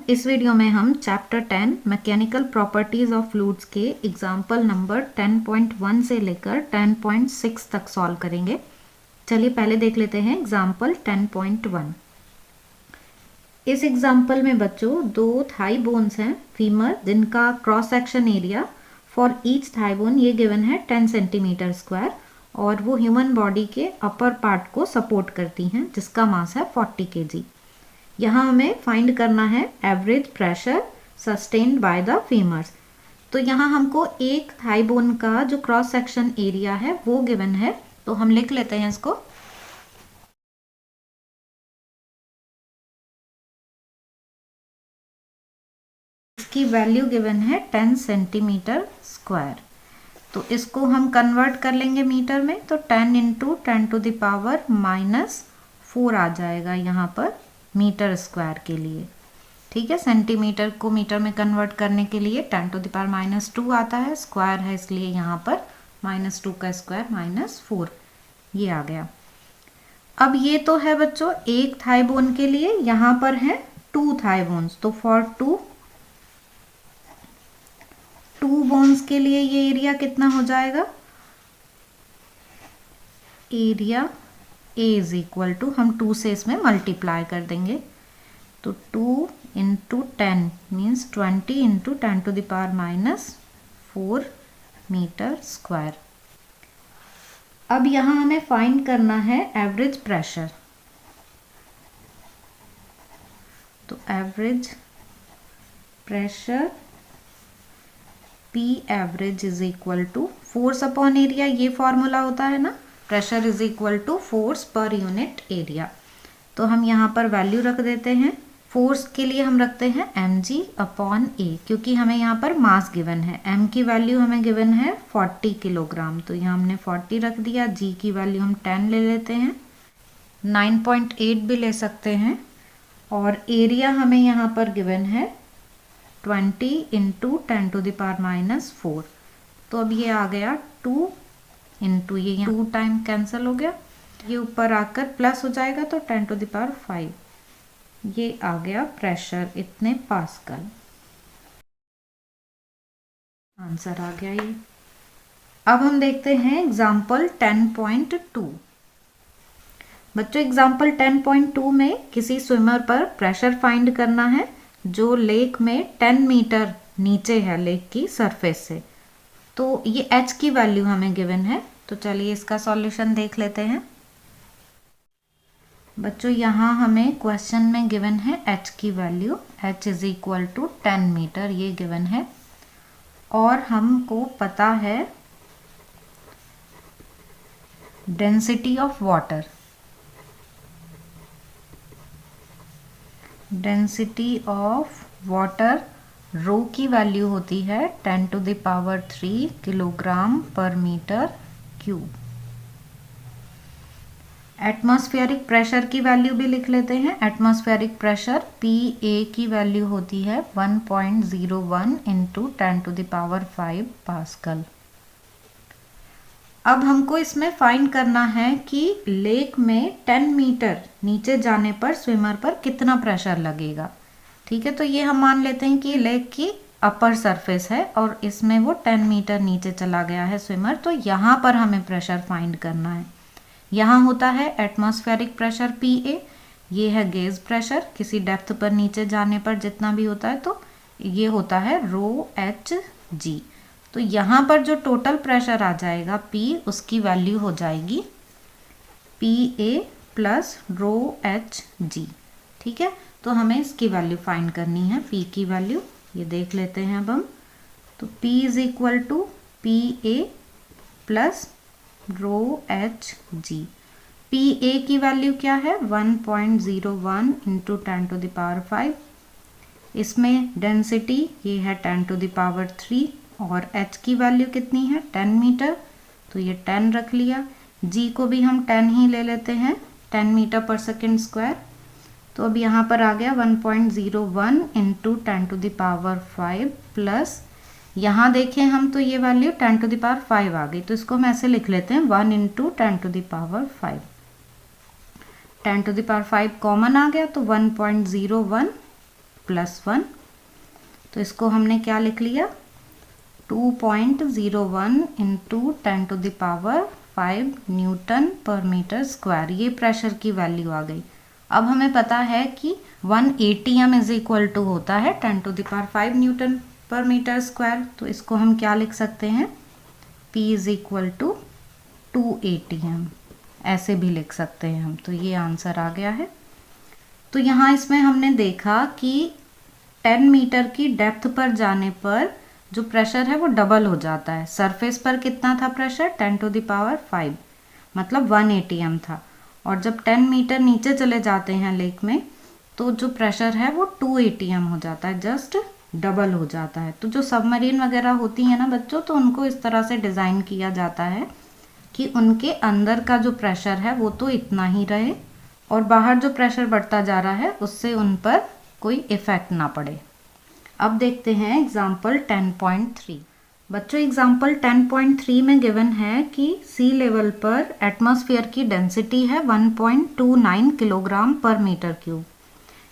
इस वीडियो में हम chapter 10 mechanical properties of fluids के एग्जाम्पल नंबर 10.1 से लेकर 10.6 तक सॉल्व करेंगे। चलिए पहले देख लेते हैं एग्जाम्पल 10.1। इस एग्जाम्पल में बच्चों दो थाई बोन्स हैं फीमर, जिनका cross section area for each thigh bone ये गिवन है 10 सेंटीमीटर स्क्वायर, और वो ह्यूमन बॉडी के अपर पार्ट को सपोर्ट करती हैं, जिसका मास है 40 kg। यहाँ हमें फाइंड करना है average pressure sustained by the femurs. तो यहाँ हमको एक थाई बोन का जो क्रॉस सेक्शन एरिया है वो गिवन है, तो हम लिख लेते हैं इसको। इसकी वैल्यू गिवन है 10 सेंटीमीटर स्क्वायर। तो इसको हम कन्वर्ट कर लेंगे मीटर में, तो 10 इंटू 10⁻⁻4 आ जाएगा यहाँ पर मीटर स्क्वायर के लिए। ठीक है, सेंटीमीटर को मीटर में कन्वर्ट करने के लिए 10⁻⁻2 आता है, स्क्वायर है इसलिए यहाँ पर -2 का स्क्वायर -4 ये आ गया। अब ये तो है बच्चों एक थाई बोन के लिए, यहाँ पर है 2 थाई बोन्स, तो फॉर 2 बोन्स के लिए ये एरिया कितना हो जाएगा, area A is equal to, हम 2 से इसमें मल्टीप्लाई कर देंगे, तो 2 into 10 means 20 into 10⁻⁻4 metre square. अब यहाँ हमें फाइंड करना है एवरेज प्रेशर। तो average pressure P average is equal to force upon area, ये फॉर्मूला होता है ना, pressure is equal to force पर यूनिट एरिया। तो हम यहाँ पर वैल्यू रख देते हैं। फोर्स के लिए हम रखते हैं mg/a, क्योंकि हमें यहाँ पर मास गिवन है। m की वैल्यू हमें गिवन है 40 किलोग्राम, तो यहाँ हमने 40 रख दिया। g की वैल्यू हम 10 ले लेते हैं, 9.8 भी ले सकते हैं, और एरिया हमें यहाँ पर गिवन है 20 इंटू 10⁻⁻4। तो अब ये आ गया 2 इंटू ये 2 टाइम कैंसिल हो गया, ये ऊपर आकर प्लस हो जाएगा, तो 10⁵ ये आ गया प्रेशर इतने पास्कल। आंसर आ गया ये। अब हम देखते हैं एग्जाम्पल 10.2। बच्चों एग्जाम्पल 10.2 में किसी स्विमर पर प्रेशर फाइंड करना है जो लेक में 10 मीटर नीचे है लेक की सरफेस से। तो ये h की वैल्यू हमें गिवन है, तो चलिए इसका सॉल्यूशन देख लेते हैं। बच्चों यहाँ हमें क्वेश्चन में गिवन है h की value, h is equal to 10 metre ये गिवन है, और हमको पता है density of water. Density of water rho की वैल्यू होती है 10⁻³ kilogram per metre cube. Atmospheric pressure की वैल्यू भी लिख लेते हैं। एटमॉस्फेरिक प्रेशर PA की वैल्यू होती है 1.01 इंटू 10⁵ पास्कल। अब हमको इसमें फाइंड करना है कि लेक में 10 मीटर नीचे जाने पर स्विमर पर कितना प्रेशर लगेगा। ठीक है, तो ये हम मान लेते हैं कि लेक की अपर सरफेस है और इसमें वो 10 मीटर नीचे चला गया है स्विमर, तो यहाँ पर हमें प्रेशर फाइंड करना है। यहाँ होता है एटमॉस्फेरिक प्रेशर PA, ये है गेज प्रेशर किसी डेप्थ पर नीचे जाने पर जितना भी होता है, तो ये होता है ρHg। तो यहाँ पर जो टोटल प्रेशर आ जाएगा P, उसकी वैल्यू हो जाएगी PA प्लस ρHg। ठीक है, तो हमें इसकी वैल्यू फाइंड करनी है, P की वैल्यू ये देख लेते हैं अब हम। तो P is equal to PA plus ρHg। PA की वैल्यू क्या है 1.01 इंटू 10⁵। इसमें डेंसिटी ये है 10⁻³ और h की वैल्यू कितनी है 10 मीटर, तो ये 10 रख लिया। g को भी हम 10 ही ले लेते हैं, 10 मीटर पर सेकेंड स्क्वायर। तो अब यहाँ पर आ गया 1.01 इंटू 10⁵ प्लस, यहाँ देखें हम तो ये वैल्यू 10⁵ आ गई, तो इसको हम ऐसे लिख लेते हैं 1 इंटू 10⁵। 10⁵ कॉमन आ गया, तो 1.01 +1, तो इसको हमने क्या लिख लिया 2.01 × 10⁵ न्यूटन पर मीटर स्क्वायर, ये प्रेशर की वैल्यू आ गई। अब हमें पता है कि 1 ATM इज इक्वल टू होता है 10⁵ न्यूटन पर मीटर स्क्वायर, तो इसको हम क्या लिख सकते हैं P is equal to 2 ATM, ऐसे भी लिख सकते हैं हम। तो ये आंसर आ गया है। तो यहाँ इसमें हमने देखा कि 10 मीटर की डेप्थ पर जाने पर जो प्रेशर है वो डबल हो जाता है। सरफेस पर कितना था प्रेशर 10⁵, मतलब 1 ATM था, और जब 10 मीटर नीचे चले जाते हैं लेक में तो जो प्रेशर है वो 2 ATM हो जाता है, जस्ट डबल हो जाता है। तो जो सबमरीन वगैरह होती हैं ना बच्चों, तो उनको इस तरह से डिज़ाइन किया जाता है कि उनके अंदर का जो प्रेशर है वो तो इतना ही रहे और बाहर जो प्रेशर बढ़ता जा रहा है उससे उन पर कोई इफ़ेक्ट ना पड़े। अब देखते हैं एग्जाम्पल 10.3। बच्चों एग्जाम्पल 10.3 में गिवन है कि सी लेवल पर एटमॉस्फेयर की डेंसिटी है 1.29 किलोग्राम पर मीटर क्यूब।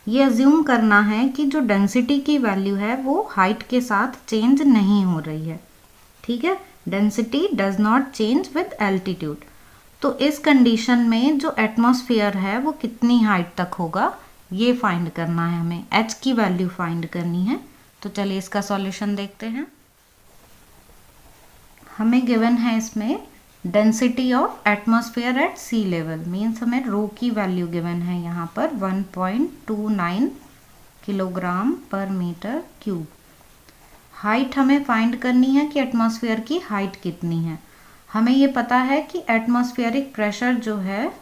ये अज्यूम करना है कि जो डेंसिटी की वैल्यू है वो हाइट के साथ चेंज नहीं हो रही है, ठीक है। Density does not change with altitude. तो इस कंडीशन में जो एटमॉस्फेयर है वो कितनी हाइट तक होगा ये फाइंड करना है हमें, h की वैल्यू फाइंड करनी है। तो चलिए इसका सॉल्यूशन देखते हैं। हमें गिवन है इसमें density of atmosphere at sea level, means हमें रो की वैल्यू गिवन है यहाँ पर 1.29 kilogram per metre cube. Height हमें फाइंड करनी है कि एटमॉस्फेयर की हाइट कितनी है। हमें ये पता है कि एटमॉस्फेरिक प्रेशर जो है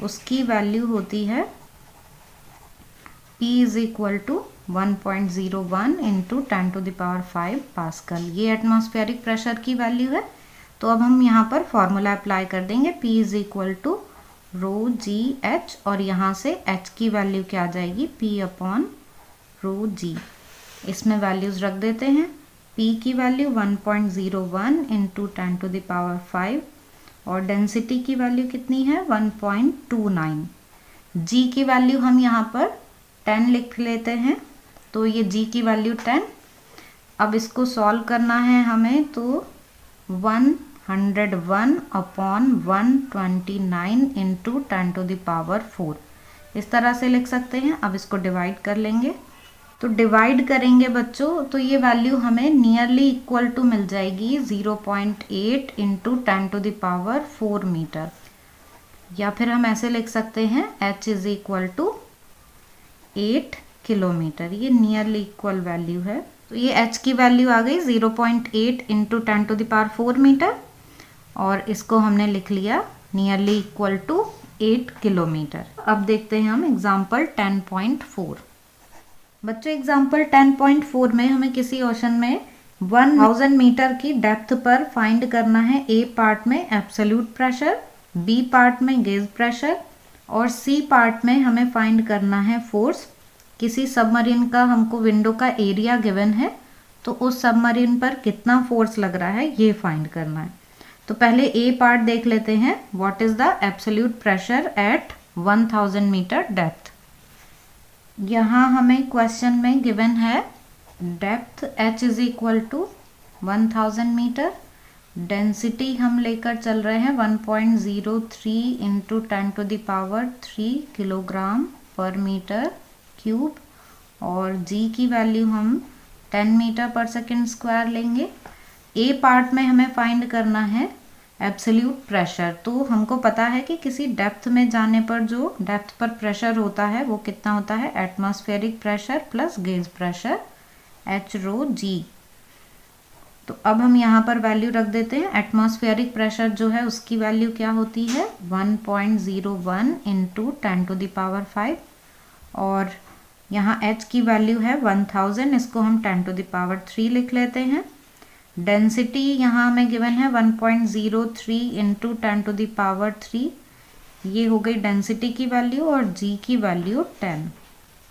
उसकी वैल्यू होती है P is equal to 1.01 × 10⁵ pascal. ये एटमॉस्फेरिक प्रेशर की वैल्यू है। तो अब हम यहाँ पर फॉर्मूला अप्लाई कर देंगे, P is equal to ρgh, और यहाँ से h की वैल्यू क्या आ जाएगी P/ρg। इसमें वैल्यूज रख देते हैं। P की वैल्यू 1.01 × 10⁵ और डेंसिटी की वैल्यू कितनी है 1.29। G की वैल्यू हम यहाँ पर 10 लिख लेते हैं, तो ये G की वैल्यू 10। अब इसको सॉल्व करना है हमें, तो 101/129 × 10⁴ इस तरह से लिख सकते हैं। अब इसको डिवाइड कर लेंगे, तो डिवाइड करेंगे बच्चों तो ये वैल्यू हमें नियरली इक्वल टू मिल जाएगी 0.8 × 10⁴ मीटर, या फिर हम ऐसे लिख सकते हैं h is equal to 8 kilometre. ये नियरली इक्वल वैल्यू है, तो ये h की वैल्यू आ गई 0.8 × 10⁴ मीटर, और इसको हमने लिख लिया नियरली इक्वल टू 8 किलोमीटर। अब देखते हैं हम एग्जाम्पल 10.4। बच्चों एग्जाम्पल 10.4 में हमें किसी ओशन में 1000 मीटर की डेप्थ पर फाइंड करना है A पार्ट में एब्सोल्यूट प्रेशर, B पार्ट में गेज प्रेशर, और C पार्ट में हमें फाइंड करना है फोर्स। किसी सबमरीन का हमको विंडो का एरिया गिवन है, तो उस सबमरीन पर कितना फोर्स लग रहा है ये फाइंड करना है। तो पहले A पार्ट देख लेते हैं, what is the absolute pressure at 1000 metre depth. यहाँ हमें क्वेश्चन में गिवन है depth h is equal to 1000 metre, density हम लेकर चल रहे हैं 1.03 × 10⁻³ किलोग्राम पर मीटर क्यूब, और g की वैल्यू हम 10 मीटर पर सेकेंड स्क्वायर लेंगे। A पार्ट में हमें फाइंड करना है एब्सोल्यूट प्रेशर, तो हमको पता है कि किसी डेप्थ में जाने पर जो डेप्थ पर प्रेशर होता है वो कितना होता है atmospheric pressure plus gauge pressure h/ρg। तो अब हम यहाँ पर वैल्यू रख देते हैं। एटमॉस्फेरिक प्रेशर जो है उसकी वैल्यू क्या होती है 1.01 × 10⁵, और यहाँ h की वैल्यू है 1000, इसको हम 10⁻³ लिख लेते हैं। डेंसिटी यहाँ हमें गिवन है 1.03 × 10⁻³, ये हो गई डेंसिटी की वैल्यू, और g की वैल्यू 10।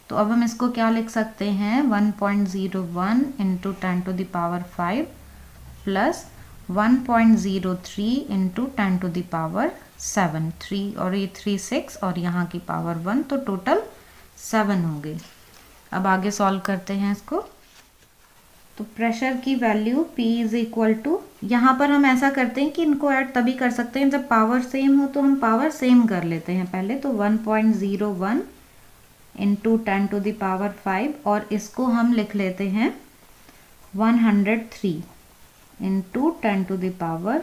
तो अब हम इसको क्या लिख सकते हैं 1.01 × 10⁵ प्लस 1.03 × 10⁷, 3 और ये 3 6 और यहाँ की पावर 1, तो टोटल 7 हो गई। अब आगे सॉल्व करते हैं इसको। तो प्रेशर की value P is equal to, यहाँ पर हम ऐसा करते हैं कि इनको ऐड तभी कर सकते हैं जब पावर सेम हो, तो हम पावर सेम कर लेते हैं पहले। तो 1.01 इंटू 10⁵ और इसको हम लिख लेते हैं 103 इंटू 10⁵।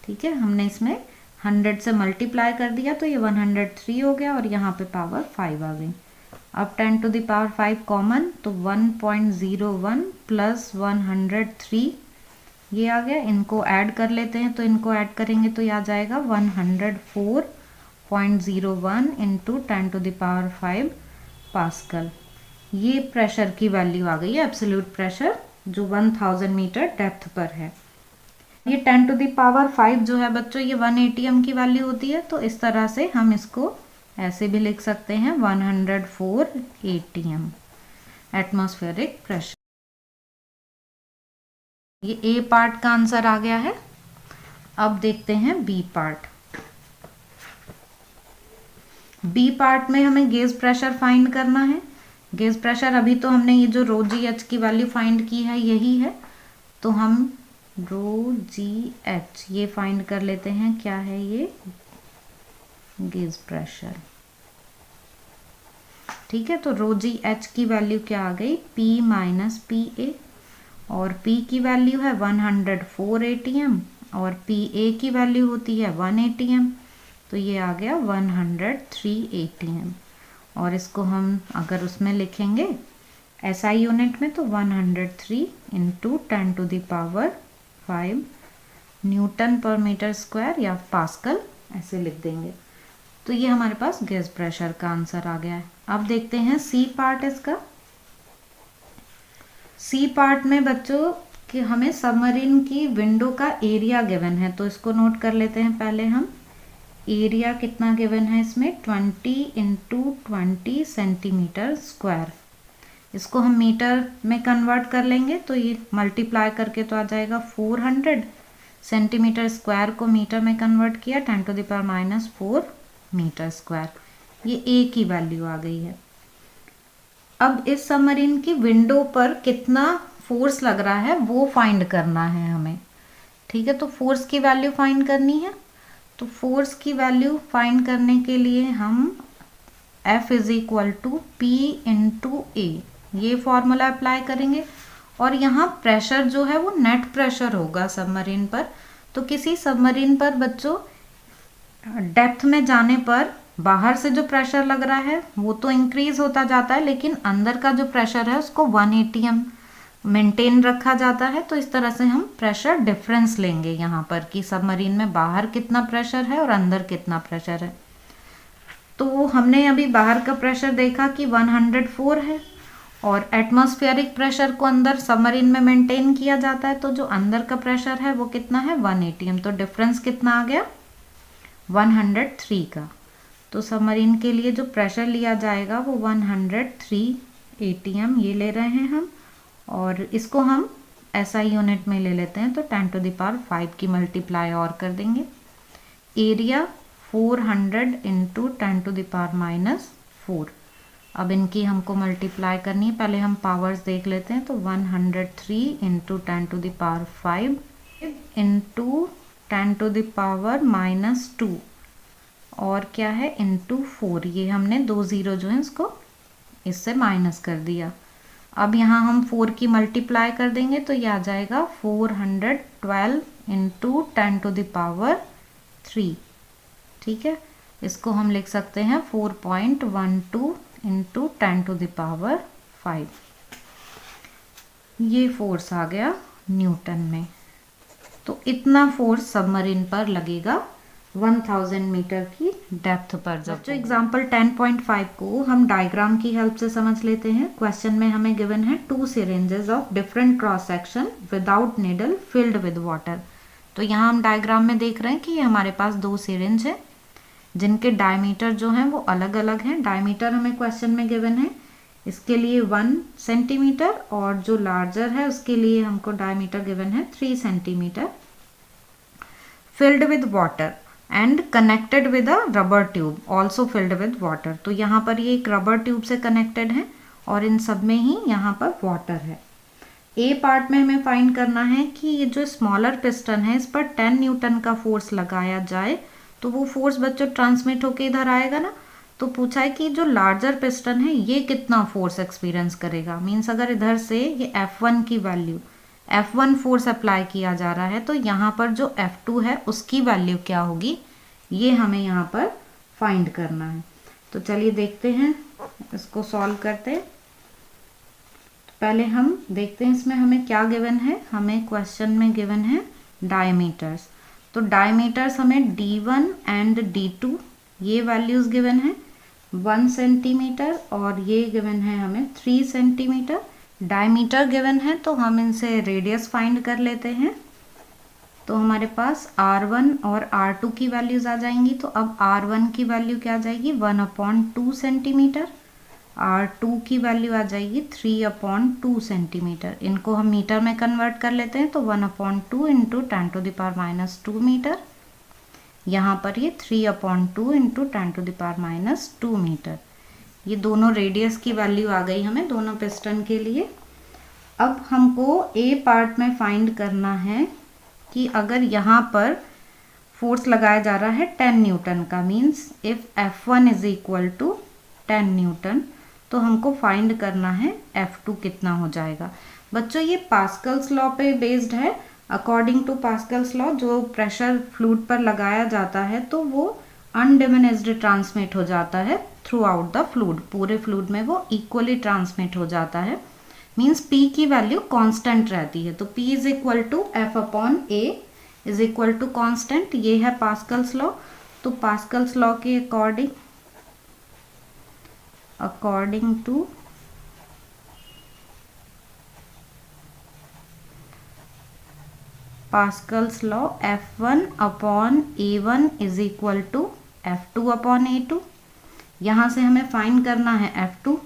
ठीक है, हमने इसमें 100 से मल्टीप्लाई कर दिया तो ये 103 हो गया और यहाँ पे पावर 5 आ गई। अब 10⁵ कॉमन, तो 1.01 प्लस 103 ये आ गया। इनको ऐड कर लेते हैं, तो इनको ऐड करेंगे तो ये आ जाएगा 104.01 इंटू 10⁵ पास्कल। ये प्रेशर की वैल्यू आ गई है, एब्सोल्यूट प्रेशर जो 1000 मीटर डेप्थ पर है। ये 10⁵ जो है बच्चों, ये 1 ATM की वैल्यू होती है, तो इस तरह से हम इसको ऐसे भी लिख सकते हैं 104 ATM एटमॉस्फेरिक प्रेशर। ये ए पार्ट का आंसर आ गया है। अब देखते हैं बी पार्ट। बी पार्ट में हमें गेज प्रेशर फाइंड करना है। गेज प्रेशर अभी तो हमने ये जो ρGH की वैल्यू फाइंड की है यही है, तो हम ρGH ये फाइंड कर लेते हैं। क्या है ये? Gauge pressure. ठीक है, तो ρGH की वैल्यू क्या आ गई? P माइनस PA, और P की वैल्यू है 104 ATM और PA की वैल्यू होती है 1 ATM, तो ये आ गया 103 ATM। और इसको हम अगर उसमें लिखेंगे SI यूनिट में, तो 103 इंटू 10⁵ न्यूटन पर मीटर स्क्वायर या पास्कल ऐसे लिख देंगे। तो ये हमारे पास गैस प्रेशर का आंसर आ गया है। अब देखते हैं सी पार्ट इसका। सी पार्ट में बच्चों कि हमें सबमरीन की विंडो का एरिया गिवन है, तो इसको नोट कर लेते हैं पहले हम। एरिया कितना गिवन है इसमें? 20 इंटू 20 सेंटीमीटर स्क्वायर। इसको हम मीटर में कन्वर्ट कर लेंगे, तो ये मल्टीप्लाई करके तो आ जाएगा 400 सेंटीमीटर स्क्वायर को मीटर में कन्वर्ट किया 10⁻⁴ मीटर स्क्वायर। ये ए की वैल्यू आ गई है। अब इस सबमरीन की विंडो पर कितना फोर्स लग रहा है वो फाइंड करना है हमें। ठीक है, तो फोर्स की वैल्यू फाइंड करनी है। तो फोर्स की वैल्यू फाइंड करने के लिए हम F is equal to P into A ये फॉर्मूला अप्लाई करेंगे। और यहाँ प्रेशर जो है वो नेट प्रेशर होगा सबमरीन पर। तो किसी सबमरीन पर बच्चों डेप्थ में जाने पर बाहर से जो प्रेशर लग रहा है वो तो इंक्रीज होता जाता है, लेकिन अंदर का जो प्रेशर है उसको 1 ATM मेंटेन रखा जाता है। तो इस तरह से हम प्रेशर डिफरेंस लेंगे यहाँ पर कि सबमरीन में बाहर कितना प्रेशर है और अंदर कितना प्रेशर है। तो हमने अभी बाहर का प्रेशर देखा कि 104 है और एटमॉस्फेरिक प्रेशर को अंदर सबमरीन में मेंटेन किया जाता है। तो जो अंदर का प्रेशर है वो कितना है? 1 ATM। तो डिफरेंस कितना आ गया? 103 का। तो सबमरीन के लिए जो प्रेशर लिया जाएगा वो 103 ATM ये ले रहे हैं हम, और इसको हम SI यूनिट में ले लेते हैं। तो 10⁵ की मल्टीप्लाई और कर देंगे। Area 400 into 10⁻⁴। अब इनकी हमको मल्टीप्लाई करनी है। पहले हम पावर्स देख लेते हैं। तो 103 इंटू 10⁵ इंटू 10⁻⁻2 और क्या है इंटू 4। ये हमने 2 0 जो है इसको इससे माइनस कर दिया। अब यहाँ हम 4 की मल्टीप्लाई कर देंगे तो ये आ जाएगा 412 इंटू 10⁻3। ठीक है, इसको हम लिख सकते हैं 4.12 इंटू 10⁵। ये फोर्स आ गया न्यूटन में। तो इतना फोर्स सबमरीन पर लगेगा 1000 मीटर की डेप्थ पर। जब जो एग्जाम्पल 10.5 को हम डायग्राम की हेल्प से समझ लेते हैं। क्वेश्चन में हमें गिवन है 2 syringes of different cross section without needle filled with water. तो यहाँ हम डायग्राम में देख रहे हैं कि ये हमारे पास 2 सिरिंज है जिनके डायमीटर जो हैं वो अलग अलग हैं। डायमीटर हमें क्वेश्चन में गिवन है, इसके लिए 1 सेंटीमीटर, और जो लार्जर है उसके लिए हमको डायमीटर गिवन है 3 centimetre. Filled with water and connected with a rubber tube also filled with water. तो यहाँ पर ये एक रबर ट्यूब से कनेक्टेड है और इन सब में ही यहाँ पर वाटर है। ए पार्ट में हमें फाइंड करना है कि ये जो स्मॉलर पिस्टन है इस पर 10 न्यूटन का फोर्स लगाया जाए तो वो फोर्स बच्चों ट्रांसमिट होके इधर आएगा ना। तो पूछा है कि जो लार्जर पिस्टन है ये कितना फोर्स एक्सपीरियंस करेगा। मीन्स अगर इधर से ये F1 की वैल्यू F1 फोर्स अप्लाई किया जा रहा है तो यहाँ पर जो F2 है उसकी वैल्यू क्या होगी, ये हमें यहाँ पर फाइंड करना है। तो चलिए देखते हैं, इसको सॉल्व करते हैं। पहले हम देखते हैं इसमें हमें क्या गिवन है। हमें क्वेश्चन में गिवन है डायमीटर्स। तो डायमीटर्स हमें D1 एंड D2 ये वैल्यूज़ गिवन है 1 सेंटीमीटर और ये गिवन है हमें 3 सेंटीमीटर। डायमीटर गिवन है तो हम इनसे रेडियस फाइंड कर लेते हैं। तो हमारे पास R1 और R2 की वैल्यूज़ आ जाएंगी। तो अब R1 की वैल्यू क्या आ जाएगी 1/2 सेंटीमीटर, R2 की वैल्यू आ जाएगी 3/2 सेंटीमीटर। इनको हम मीटर में कन्वर्ट कर लेते हैं तो 1/2 इंटू 10⁻² मीटर। यहाँ पर ये 3/2 इंटू 10⁻² मीटर। ये दोनों रेडियस की वैल्यू आ गई हमें दोनों पिस्टन के लिए। अब हमको ए पार्ट में फाइंड करना है कि अगर यहाँ पर फोर्स लगाया जा रहा है 10 न्यूटन का, means if F1 is equal to 10 newton, तो हमको फाइंड करना है F2 कितना हो जाएगा। बच्चों ये पास्कल्स लॉ पे बेस्ड है। अकॉर्डिंग टू पास्कल्स लॉ जो प्रेशर फ्लूइड पर लगाया जाता है तो वो अनडिमिनिश्ड ट्रांसमिट हो जाता है थ्रू आउट द फ्लूइड। पूरे फ्लूइड में वो इक्वली ट्रांसमिट हो जाता है। मीन्स P की वैल्यू कांस्टेंट रहती है। तो P is equal to F/A is equal to constant. ये है पास्कल्स लॉ। तो पास्कल्स लॉ के according to Pascal's law F1/A1 is equal to F2/A2। यहाँ से हमें फाइंड करना है F2।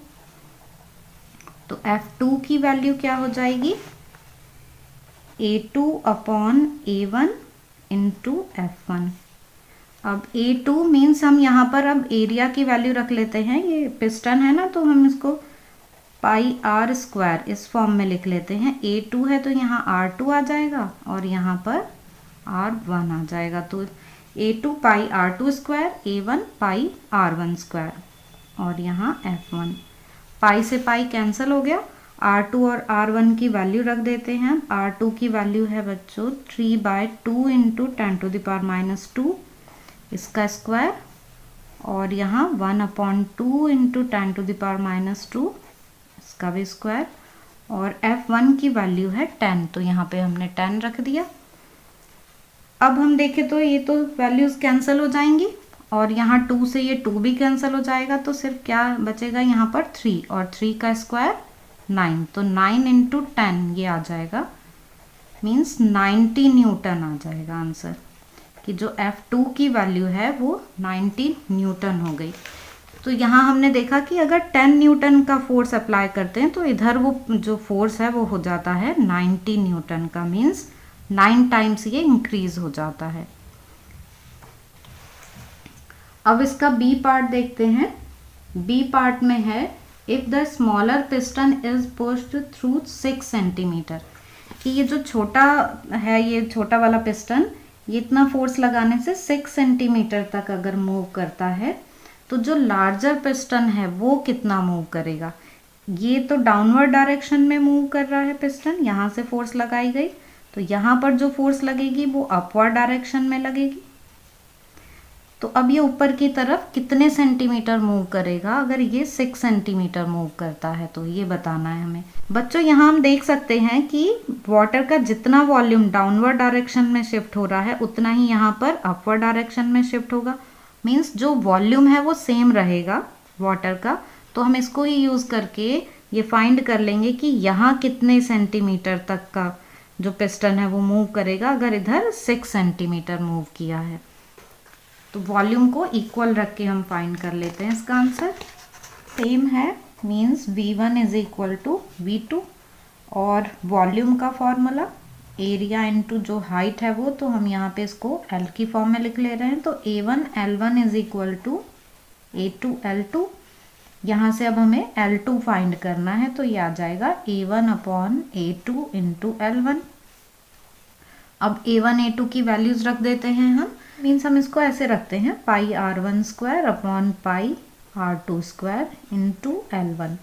तो F2 की वैल्यू क्या हो जाएगी A2/A1 इंटू F1। अब A2 मीन्स हम यहाँ पर अब एरिया की वैल्यू रख लेते हैं। ये पिस्टन है ना तो हम इसको πr² इस फॉर्म में लिख लेते हैं। A2 है तो यहाँ R2 आ जाएगा और यहाँ पर R1 आ जाएगा। तो A2 πr2², A1 πr1² और यहाँ F1। पाई से पाई कैंसिल हो गया। R2 और R1 की वैल्यू रख देते हैं। R2 की वैल्यू है बच्चों 3/2 इंटू 10⁻², इसका स्क्वायर, और यहाँ 1/2 इंटू 10⁻², इसका भी स्क्वायर, और F1 की वैल्यू है 10। तो यहाँ पे हमने 10 रख दिया। अब हम देखें तो ये तो वैल्यूज़ कैंसिल हो जाएंगी और यहाँ 2 से ये 2 भी कैंसिल हो जाएगा। तो सिर्फ क्या बचेगा यहाँ पर 3 और 3 का स्क्वायर 9। तो 9 इंटू 10 ये आ जाएगा, मीन्स 90 न्यूटन आ जाएगा आंसर। कि जो F2 की वैल्यू है वो 90 न्यूटन हो गई। तो यहाँ हमने देखा कि अगर 10 न्यूटन का फोर्स अप्लाई करते हैं तो इधर वो जो फोर्स है वो हो जाता है 90 न्यूटन का, मीन्स 9 टाइम्स ये इंक्रीज हो जाता है। अब इसका बी पार्ट देखते हैं। बी पार्ट में है if the smaller piston is pushed through 6 centimetre, कि ये जो छोटा है, ये छोटा वाला पिस्टन, ये इतना फोर्स लगाने से 6 सेंटीमीटर तक अगर मूव करता है तो जो लार्जर पिस्टन है वो कितना मूव करेगा। ये तो डाउनवर्ड डायरेक्शन में मूव कर रहा है पिस्टन, यहाँ से फोर्स लगाई गई, तो यहाँ पर जो फोर्स लगेगी वो अपवर्ड डायरेक्शन में लगेगी। तो अब ये ऊपर की तरफ कितने सेंटीमीटर मूव करेगा अगर ये 6 सेंटीमीटर मूव करता है, तो ये बताना है हमें। बच्चों यहाँ हम देख सकते हैं कि वाटर का जितना वॉल्यूम डाउनवर्ड डायरेक्शन में शिफ्ट हो रहा है उतना ही यहाँ पर अपवर्ड डायरेक्शन में शिफ्ट होगा। मीन्स जो वॉल्यूम है वो सेम रहेगा वाटर का। तो हम इसको ही यूज़ करके ये फाइंड कर लेंगे कि यहाँ कितने सेंटीमीटर तक का जो पिस्टन है वो मूव करेगा अगर इधर 6 सेंटीमीटर मूव किया है। तो वॉल्यूम को इक्वल रख के हम फाइंड कर लेते हैं। इसका आंसर सेम है, means V1 is equal to V2, और वॉल्यूम का फॉर्मूला एरिया इंटू जो हाइट है वो, तो हम यहाँ पे इसको एल की फॉर्म में लिख ले रहे हैं। तो A1 L1 is equal to A2 L2। यहाँ से अब हमें L2 फाइंड करना है, तो ये आ जाएगा A1 upon A2 into L1। अब A1 A2 की वैल्यूज रख देते हैं हम, मीन्स हम इसको ऐसे रखते हैं पाई R1 square upon pi R2 square into L1।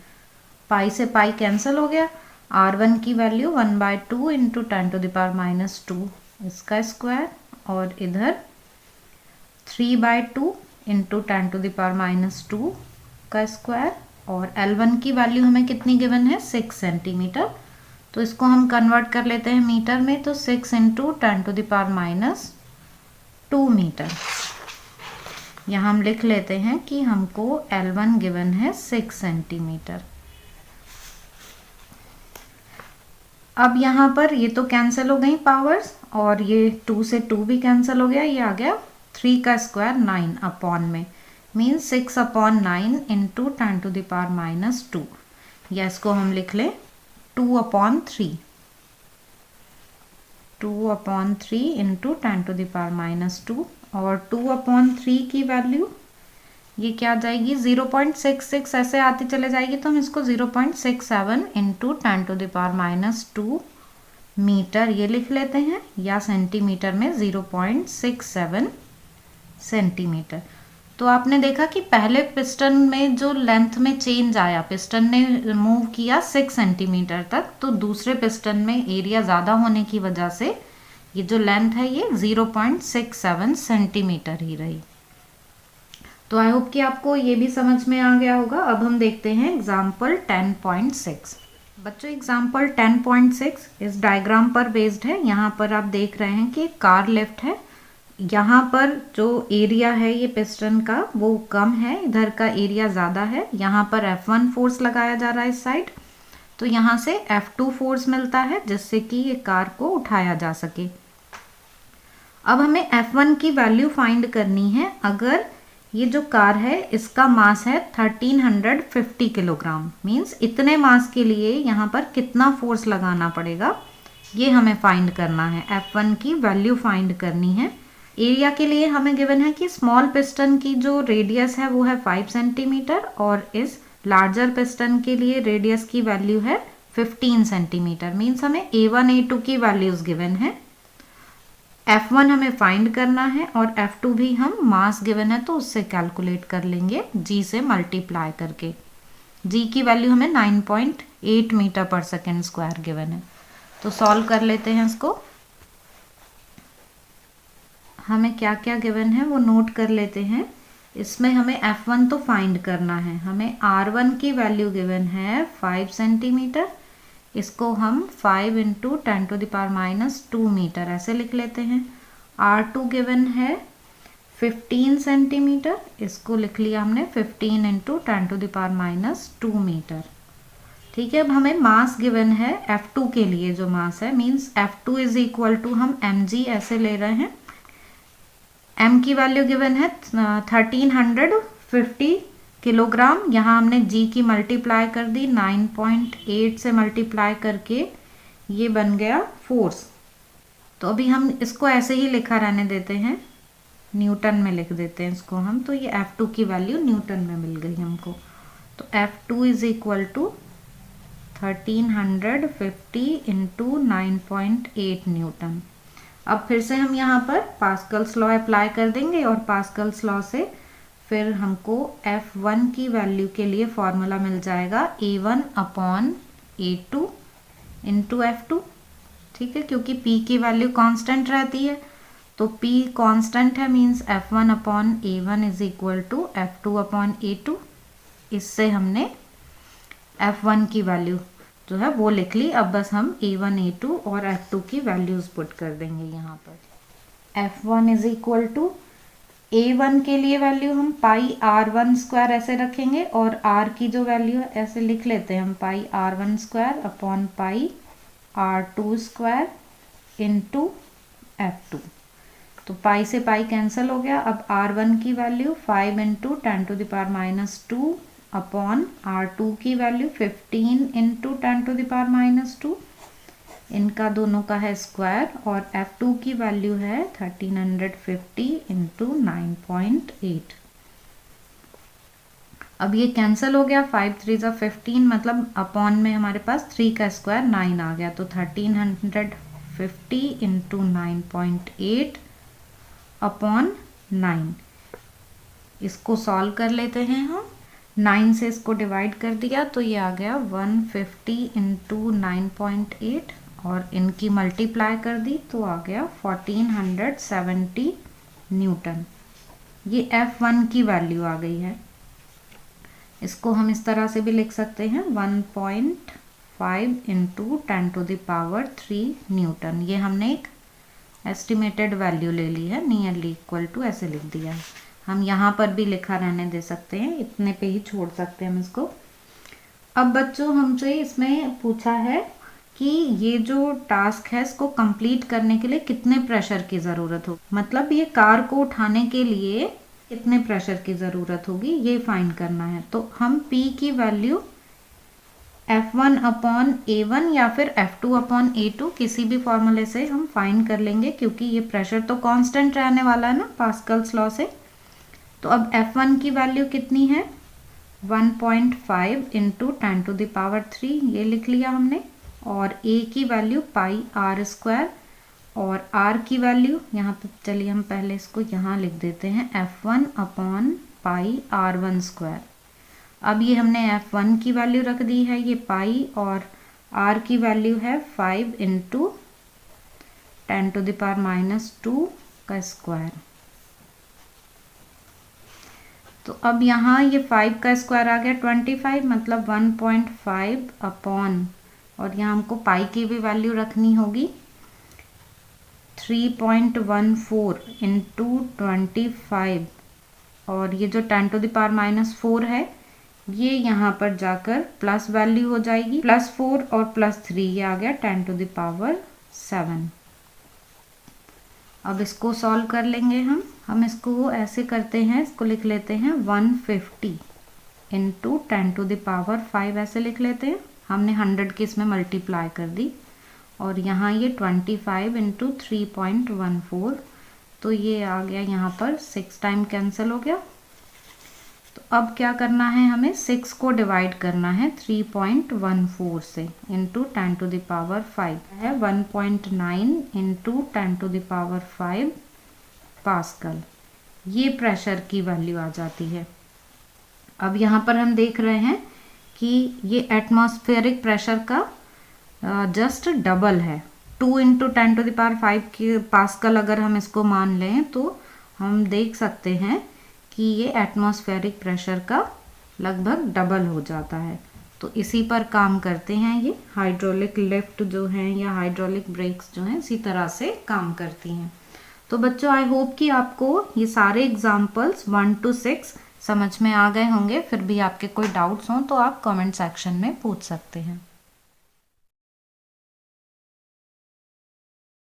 पाई से पाई कैंसिल हो गया, R1 की वैल्यू 1/2 इंटू 10⁻⁻2 इसका स्क्वायर, और इधर 3/2 इंटू 10⁻⁻2 का स्क्वायर, और L1 की वैल्यू हमें कितनी गिवन है 6 सेंटीमीटर। तो इसको हम कन्वर्ट कर लेते हैं मीटर में, तो 6 इंटू 10⁻2 मीटर। यहाँ हम लिख लेते हैं कि हमको L1 गिवन है 6 सेंटीमीटर। अब यहाँ पर ये तो कैंसिल हो गई पावर्स, और ये 2 से 2 भी कैंसिल हो गया, ये आ गया 3 का स्क्वायर 9 अपॉन में, मीन्स 6 अपॉन 9 इंटू 10⁻⁻2, या इसको हम लिख लें 2/3 इंटू 10⁻⁻2, और 2/3 की वैल्यू ये क्या आ जाएगी 0.66 ऐसे आती चले जाएगी, तो हम इसको 0.67 इंटू 10⁻⁻2 मीटर ये लिख लेते हैं, या सेंटीमीटर में 0.67 सेंटीमीटर। तो आपने देखा कि पहले पिस्टन में जो लेंथ में चेंज आया, पिस्टन ने मूव किया 6 सेंटीमीटर तक, तो दूसरे पिस्टन में एरिया ज़्यादा होने की वजह से ये जो लेंथ है ये 0.67 सेंटीमीटर ही रही। तो आई होप कि आपको ये भी समझ में आ गया होगा। अब हम देखते हैं एग्जाम्पल 10.6। बच्चों एग्जाम्पल 10.6 इस डायग्राम पर बेस्ड है। यहाँ पर आप देख रहे हैं कि कार लिफ्ट है, यहाँ पर जो एरिया है ये पिस्टन का वो कम है, इधर का एरिया ज़्यादा है। यहाँ पर F1 फोर्स लगाया जा रहा है इस साइड, तो यहाँ से F2 फोर्स मिलता है जिससे कि ये कार को उठाया जा सके। अब हमें F1 की वैल्यू फाइंड करनी है। अगर ये जो कार है इसका मास है 1350 किलोग्राम, मीन्स इतने मास के लिए यहाँ पर कितना फोर्स लगाना पड़ेगा ये हमें फाइंड करना है। F1 की वैल्यू फाइंड करनी है। एरिया के लिए हमें गिवन है कि स्मॉल पिस्टन की जो रेडियस है वो है 5 सेंटीमीटर, और इस लार्जर पिस्टन के लिए रेडियस की वैल्यू है 15 सेंटीमीटर। मीन्स हमें A1 A2 की वैल्यूज गिवन है, F1 हमें फाइंड करना है, और F2 भी हम मास गिवन है तो उससे कैलकुलेट कर लेंगे G से मल्टीप्लाई करके। G की वैल्यू हमें 9.8 मीटर पर सेकेंड स्क्वायर गिवन है। तो सॉल्व कर लेते हैं इसको। हमें क्या क्या गिवन है वो नोट कर लेते हैं। इसमें हमें F1 तो फाइंड करना है। हमें R1 की वैल्यू गिवन है 5 सेंटीमीटर, इसको हम 5 इंटू 10⁻⁻2 मीटर ऐसे लिख लेते हैं। R2 गिवन है 15 सेंटीमीटर, इसको लिख लिया हमने 15 इंटू 10⁻⁻2 मीटर। ठीक है, अब हमें मास गिवन है F2 के लिए, जो मास है means F2 is equal to हम mg ऐसे ले रहे हैं। m की वैल्यू गिवन है 1350 किलोग्राम, यहाँ हमने g की मल्टीप्लाई कर दी 9.8 से मल्टीप्लाई करके ये बन गया फोर्स। तो अभी हम इसको ऐसे ही लिखा रहने देते हैं, न्यूटन में लिख देते हैं इसको हम। तो ये F2 की वैल्यू न्यूटन में मिल गई हमको। तो F2 is equal to 1350 into 9.8 newton. अब फिर से हम यहाँ पर पास्कल्स लॉ अप्लाई कर देंगे, और पास्कल्स लॉ से फिर हमको F1 की वैल्यू के लिए फॉर्मूला मिल जाएगा A1 upon A2 into F2। ठीक है, क्योंकि P की वैल्यू कांस्टेंट रहती है, तो P कांस्टेंट है, means F1 upon A1 is equal to F2 upon A2। इससे हमने F1 की वैल्यू जो है वो लिख ली। अब बस हम A1 A2 और F2 की वैल्यूज पुट कर देंगे यहाँ पर। F1 is equal to A1 के लिए वैल्यू हम पाई R1 स्क्वायर ऐसे रखेंगे, और R की जो वैल्यू है ऐसे लिख लेते हैं हम पाई R1 square upon pi R2 square into F2। तो पाई से पाई कैंसिल हो गया। अब R1 की वैल्यू 5 इंटू 10⁻⁻2 अपॉन R2 की वैल्यू 15 इंटू 10⁻⁻2 इनका दोनों का है स्क्वायर और F2 की वैल्यू है 1350 इंटू 9.8। अब ये कैंसिल हो गया, 5 3 ज़ा 15 मतलब अपॉन में हमारे पास 3 का स्क्वायर 9 आ गया, तो 1350 इंटू 9.8 अपॉन 9। इसको सॉल्व कर लेते हैं हम। 9 से इसको डिवाइड कर दिया तो ये आ गया 150 इंटू 9.8 और इनकी मल्टीप्लाई कर दी तो आ गया 1470 न्यूटन। ये F1 की वैल्यू आ गई है। इसको हम इस तरह से भी लिख सकते हैं 1.5 इंटू 10⁻³ न्यूटन। ये हमने एक एस्टिमेटेड वैल्यू ले ली है, नियरली इक्वल टू ऐसे लिख दिया है। हम यहाँ पर भी लिखा रहने दे सकते हैं, इतने पे ही छोड़ सकते हैं हम इसको। अब बच्चों हमसे इसमें पूछा है कि ये जो टास्क है इसको कंप्लीट करने के लिए कितने प्रेशर की ज़रूरत हो, मतलब ये कार को उठाने के लिए कितने प्रेशर की ज़रूरत होगी ये फाइंड करना है। तो हम P की वैल्यू F1 अपॉन A1 या फिर F2 अपॉन A2 किसी भी फॉर्मूले से हम फाइंड कर लेंगे, क्योंकि ये प्रेशर तो कांस्टेंट रहने वाला है ना पास्कल्स लॉ से। तो अब F1 की वैल्यू कितनी है 1.5 इंटू 10⁻³ ये लिख लिया हमने, और A की वैल्यू πr² और R की वैल्यू यहाँ पे चलिए हम पहले इसको यहाँ लिख देते हैं F1 अपॉन πr1²। अब ये हमने F1 की वैल्यू रख दी है ये पाई, और R की वैल्यू है 5 इंटू 10⁻² का स्क्वायर। तो अब यहाँ ये 5 का स्क्वायर आ गया 25, मतलब 1.5 अपॉन, और यहाँ हमको पाई की भी वैल्यू रखनी होगी 3.14 इंटू 25, और ये जो 10⁻⁴ है ये यहाँ पर जाकर प्लस वैल्यू हो जाएगी, +4 और +3 ये आ गया 10⁻⁷। अब इसको सॉल्व कर लेंगे हम इसको ऐसे करते हैं, इसको लिख लेते हैं 150 इंटू 10⁵ ऐसे लिख लेते हैं। हमने 100 की इसमें मल्टीप्लाई कर दी, और यहाँ ये 25 इंटू 3.14, तो ये आ गया यहाँ पर 6 टाइम कैंसिल हो गया। तो अब क्या करना है, हमें 6 को डिवाइड करना है 3.14 से इंटू 10⁵ है 1.9 इंटू 10⁵ पास्कल। ये प्रेशर की वैल्यू आ जाती है। अब यहाँ पर हम देख रहे हैं कि ये एटमॉस्फेरिक प्रेशर का जस्ट डबल है। 2 इंटू 10⁵ की पास्कल अगर हम इसको मान लें तो हम देख सकते हैं कि ये एटमॉस्फेरिक प्रेशर का लगभग डबल हो जाता है। तो इसी पर काम करते हैं ये हाइड्रोलिक लिफ्ट जो हैं या हाइड्रोलिक ब्रेक्स जो हैं इसी तरह से काम करती हैं। तो बच्चों आई होप कि आपको ये सारे एग्जाम्पल्स 1 to 6 समझ में आ गए होंगे। फिर भी आपके कोई डाउट्स हों तो आप कमेंट सेक्शन में पूछ सकते हैं।